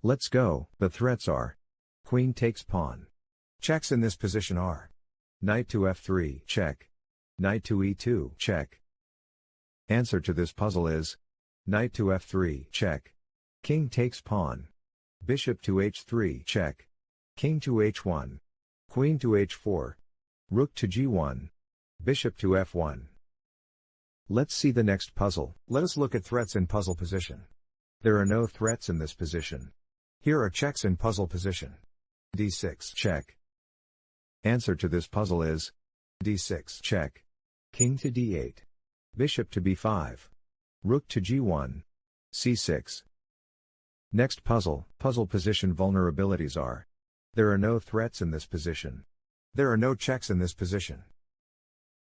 Let's go. The threats are: queen takes pawn. Checks in this position are: knight to f3, check. Knight to e2, check. Answer to this puzzle is: knight to f3, check. King takes pawn. Bishop to h3, check. King to h1. Queen to h4. Rook to g1. Bishop to f1. Let's see the next puzzle. Let us look at threats in puzzle position. There are no threats in this position. Here are checks in puzzle position. d6, check. Answer to this puzzle is: d6, check. King to d8. Bishop to b5. Rook to g1. c6. Next puzzle, puzzle position vulnerabilities are: there are no threats in this position. There are no checks in this position.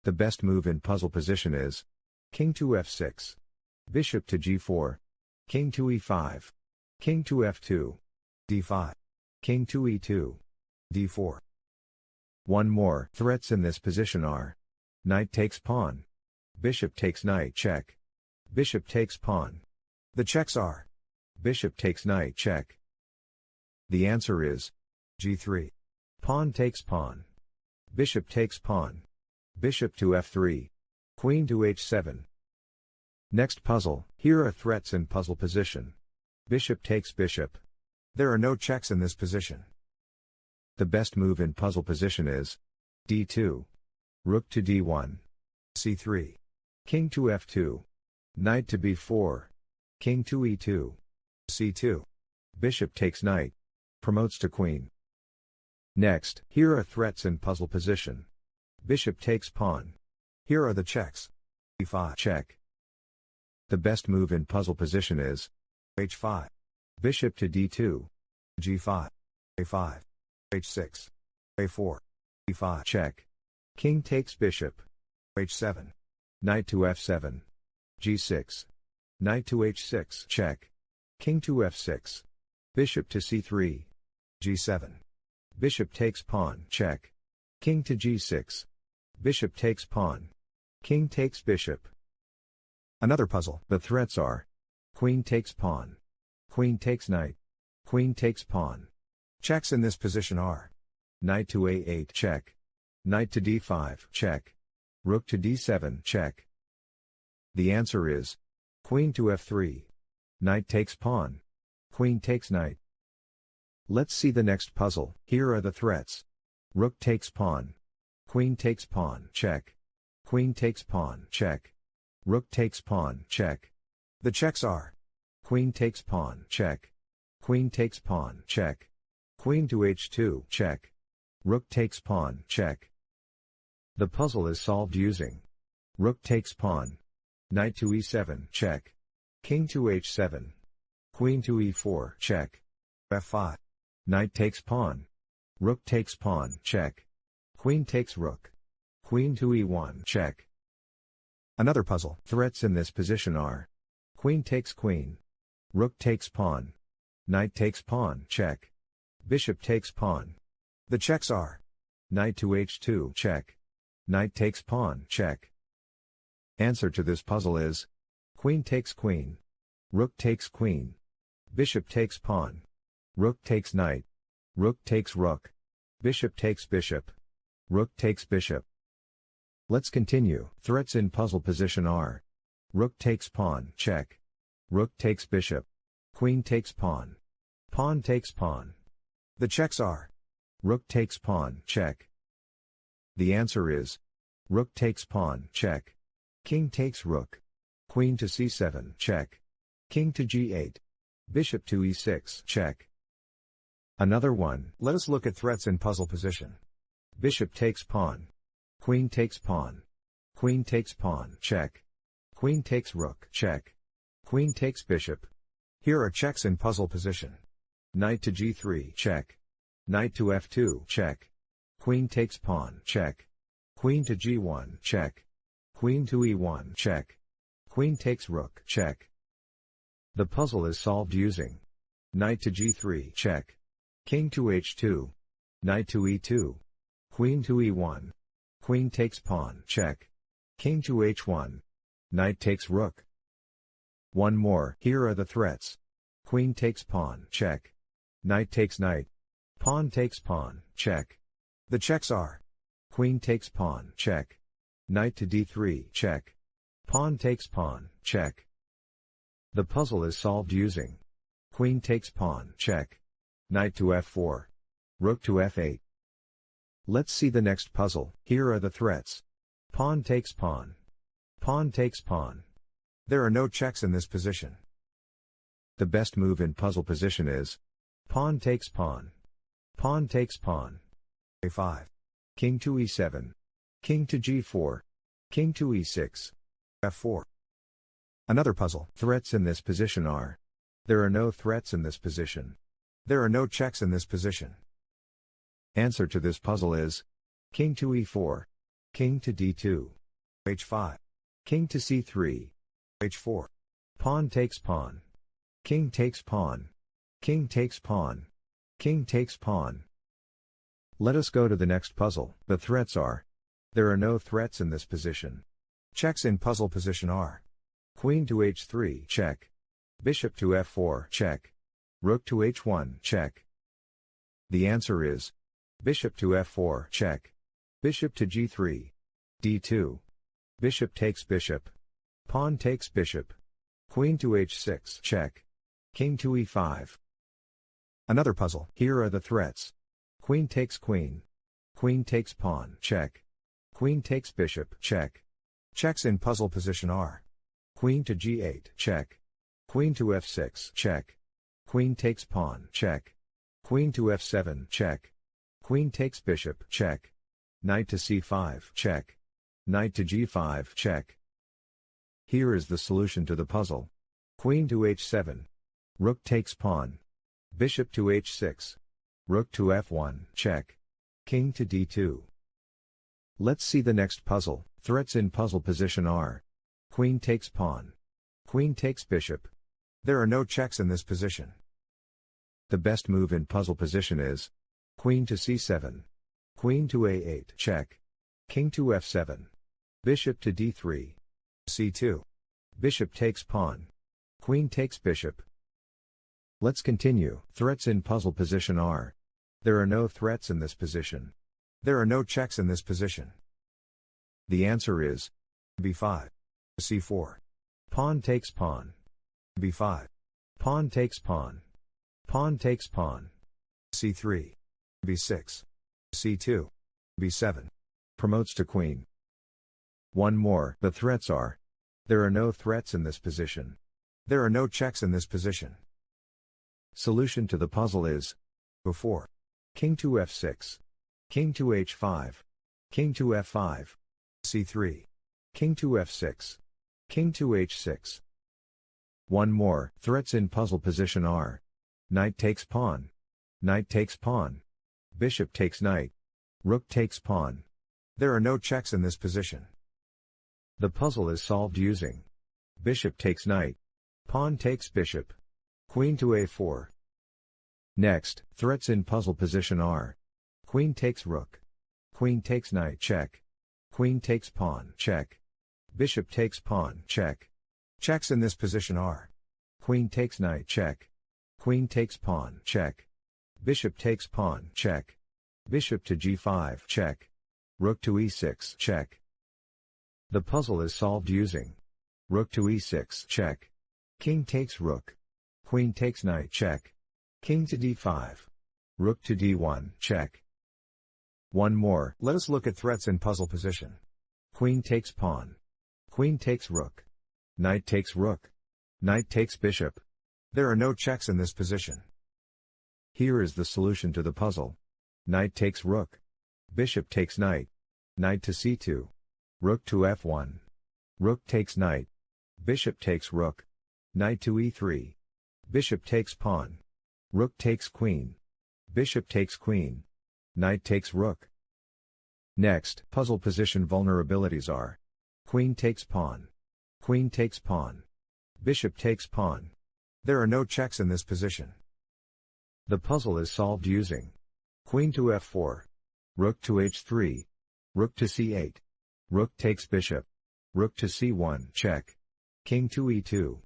The best move in puzzle position is: king to f6. Bishop to g4. King to e5. King to f2. d5. King to e2. d4. One more. Threats in this position are: knight takes pawn. Bishop takes knight, check. Bishop takes pawn. The checks are: bishop takes knight, check. The answer is g3. Pawn takes pawn. Bishop takes pawn. Bishop to f3. Queen to h7. Next puzzle. Here are threats in puzzle position. Bishop takes bishop. There are no checks in this position. The best move in puzzle position is: d2. Rook to d1. c3. King to f2. Knight to b4. King to e2. c2. Bishop takes knight. Promotes to queen. Next, here are threats in puzzle position. Bishop takes pawn. Here are the checks. e5, check. The best move in puzzle position is: h5. Bishop to d2. g5. a5. h6. a4. e5, check. King takes bishop. h7. Knight to f7. g6. Knight to h6, check. King to f6. Bishop to c3. g7. Bishop takes pawn, check. King to g6. Bishop takes pawn. King takes bishop. Another puzzle. The threats are: queen takes pawn. Queen takes knight. Queen takes pawn. Checks in this position are: knight to a8, check. Knight to d5, check. Rook to d7, check. The answer is: queen to f3. Knight takes pawn. Queen takes knight. Let's see the next puzzle. Here are the threats. Rook takes pawn. Queen takes pawn, check. Queen takes pawn, check. Rook takes pawn, check. The checks are: queen takes pawn, check. Queen takes pawn, check. Queen to h2, check. Rook takes pawn, check. The puzzle is solved using: rook takes pawn. Knight to e7, check. King to h7. Queen to e4, check. f5. Knight takes pawn. Rook takes pawn, check. Queen takes rook. Queen to e1, check. Another puzzle. Threats in this position are: queen takes queen. Rook takes pawn. Knight takes pawn, check. Bishop takes pawn. The checks are: knight to h2, check. Knight takes pawn, check. Answer to this puzzle is: queen takes queen. Rook takes queen. Bishop takes pawn. Rook takes knight. Rook takes rook. Bishop takes bishop. Rook takes bishop. Let's continue. Threats in puzzle position are: rook takes pawn, check. Rook takes bishop. Queen takes pawn. Pawn takes pawn. The checks are: rook takes pawn, check. The answer is: rook takes pawn, check. King takes rook. Queen to c7, check. King to g8. Bishop to e6, check. Another one. Let us look at threats in puzzle position. Bishop takes pawn. Queen takes pawn. Queen takes pawn, check. Queen takes rook, check. Queen takes bishop. Here are checks in puzzle position. Knight to g3, check. Knight to f2, check. Queen takes pawn, check. Queen to g1, check. Queen to e1, check. Queen takes rook, check. The puzzle is solved using: knight to g3, check. King to h2. Knight to e2. Queen to e1. Queen takes pawn, check. King to h1. Knight takes rook. One more. Here are the threats. Queen takes pawn, check. Knight takes knight. Pawn takes pawn, check. The checks are. Queen takes pawn, check. Knight to d3, check. Pawn takes pawn, check. The puzzle is solved using. Queen takes pawn, check. Knight to f4. Rook to f8. Let's see the next puzzle. Here are the threats. Pawn takes pawn. Pawn takes pawn. There are no checks in this position. The best move in puzzle position is pawn takes pawn. Pawn takes pawn. a5. King to e7. King to g4. King to e6. f4. Another puzzle. Threats in this position are. There are no threats in this position. There are no checks in this position. Answer to this puzzle is King to e4. King to d2. h5. King to c3. h4. Pawn takes pawn. King takes pawn. King takes pawn. King takes pawn. Let us go to the next puzzle. The threats are. There are no threats in this position. Checks in puzzle position are. Queen to h3, check. Bishop to f4, check. Rook to h1, check. The answer is Bishop to f4, check. Bishop to g3. d2. Bishop takes bishop. Pawn takes bishop. Queen to h6, check. King to e5. Another puzzle. Here are the threats. Queen takes queen. Queen takes pawn, check. Queen takes bishop, check. Checks in puzzle position are. Queen to g8, check. Queen to f6, check. Queen takes pawn, check. Queen to f7, check. Queen takes bishop, check. Knight to c5, check. Knight to g5, check. Here is the solution to the puzzle. Queen to h7. Rook takes pawn. Bishop to h6. Rook to f1, check. King to d2. Let's see the next puzzle. Threats in puzzle position are. Queen takes pawn. Queen takes bishop. There are no checks in this position. The best move in puzzle position is. Queen to c7. Queen to a8, check. King to f7. Bishop to d3. c2. Bishop takes pawn. Queen takes bishop. Let's continue. Threats in puzzle position are. There are no threats in this position. There are no checks in this position. The answer is b5. c4. Pawn takes pawn. b5. Pawn takes pawn. Pawn takes pawn. c3. b6. c2. b7. Promotes to queen. One more. The threats are. There are no threats in this position. There are no checks in this position. Solution to the puzzle is. b4. King to f6. King to h5. King to f5. c3. King to f6. King to h6. One more. Threats in puzzle position are. Knight takes pawn. Knight takes pawn. Bishop takes knight. Rook takes pawn. There are no checks in this position. The puzzle is solved using. Bishop takes knight. Pawn takes bishop. Queen to a4. Next, threats in puzzle position are. Queen takes rook. Queen takes knight, check. Queen takes pawn, check. Bishop takes pawn, check. Checks in this position are. Queen takes knight, check. Queen takes pawn, check. Bishop takes pawn, check. Bishop to g5, check. Rook to e6, check. The puzzle is solved using. Rook to e6, check. King takes rook. Queen takes knight, check. King to d5. Rook to d1, check. One more. Let us look at threats in puzzle position. Queen takes pawn. Queen takes rook. Knight takes rook. Knight takes bishop. There are no checks in this position. Here is the solution to the puzzle. Knight takes rook. Bishop takes knight. Knight to c2. Rook to f1. Rook takes knight. Bishop takes rook. Knight to e3. Bishop takes pawn. Rook takes queen. Bishop takes queen. Knight takes rook. Next, puzzle position vulnerabilities are. Queen takes pawn. Queen takes pawn. Bishop takes pawn. There are no checks in this position. The puzzle is solved using. Queen to f4. Rook to h3. Rook to c8. Rook takes bishop. Rook to c1, check. King to e2.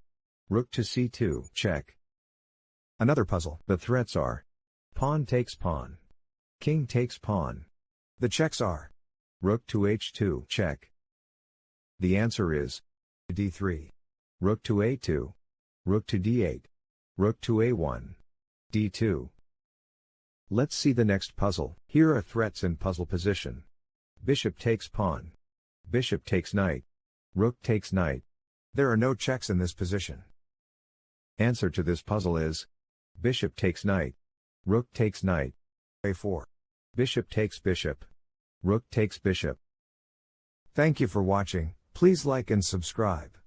Rook to c2, check. Another puzzle. The threats are. Pawn takes pawn. King takes pawn. The checks are rook to h2 check. The answer is d3. Rook to a2. Rook to d8. Rook to a1. d2. Let's see the next puzzle. Here are threats in puzzle position. Bishop takes pawn. Bishop takes knight. Rook takes knight. There are no checks in this position. Answer to this puzzle is bishop takes knight. Rook takes knight. a4. Bishop takes bishop. Rook takes bishop. Thank you for watching. Please like and subscribe.